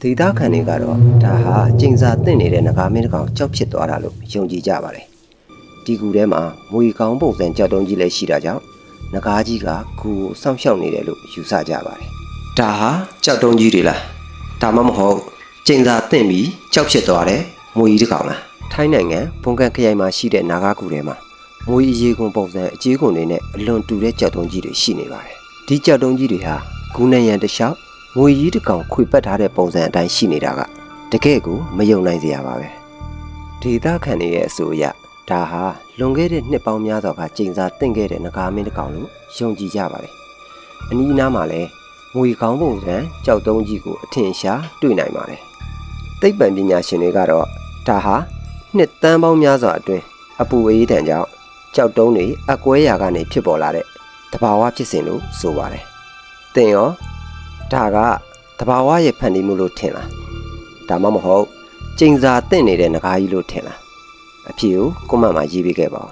ဒေသခံတွေကတော့ဒါဟာကျင်းစာတင့်နေတဲ့နဂါမင်းတစ်ကောင်ကြောက်ဖြစ်သွားတာလို့ယုံကြည်ကြပါတယ်ဒီကူထဲမှာမွေကောင်းပုံစံကြောက်တုံးကြီးလည်းရှိတာကြောင့်နဂါကြီးကကူကိုစောင့်ရှောက်နေတယ်လို့ယူဆကြပါတယ်ဒါဟာကြောက်တုံးကြီးတွေလားဒါမှမဟုတ်ကျင်းစာတင့်ပြီးကြောက်ဖြစ်သွားတယ်မွေကြီးတစ်ကောင်လားထိုင်းနိုင်ငံဘုံကန်ခရိုင်မှာရှိတဲ့နာဂါကူထဲမှာမွေအရေးကွန်ပုံစံအကြီးကွန်တွေနဲ့အလွန်တူတဲ့ကြောက်တုံးကြီးတွေရှိနေပါတယ်ဒီကြောက်တုံးကြီးတွေဟာကူနဲ့ရန်တစ်လျှောက်ငွေကြီးတစ်ကောင်ခွေပတ်ထားတဲ့ပုံစံအတိုင်းရှိနေတာကတကယ့်ကိုမယုံနိုင်စရာပါပဲဒေသခံတွေရဲ့အဆိုအရဒါဟာလွန်ခဲ့တဲ့နှစ်ပေါင်းများစွာကကျင်းစာတင့်ခဲ့တဲ့နဂါမင်းတစ်ကောင်လို့ယုံကြည်ကြပါတယ်အနီးအနားမှာလည်းငွေကောင်းပုံစံကြောက်တုံးကြီးကိုအထင်ရှားတွေ့နိုင်ပါတယ်သိပ္ပံပညာရှင်တွေကတော့ဒါဟာနှစ်သန်းပေါင်းများစွာအတွင်းအပူအေးတံကြောင့်ကြောက်တုံးတွေအကွဲရာကနေဖြစ်ပေါ်လာတဲ့တဘာဝဖြစ်စဉ်လို့ဆိုပါတယ်တင်ရောဒါကတဘာဝရဲ့ဖန်တီးမှုလို့ထင်လားဒါမှမဟုတ်ကျင်းစာတင့်နေတဲ့နဂါကြီးလို့ထင်လားအဖြေကိုကွန်မန့်မှာရေးပေးခဲ့ပါဦး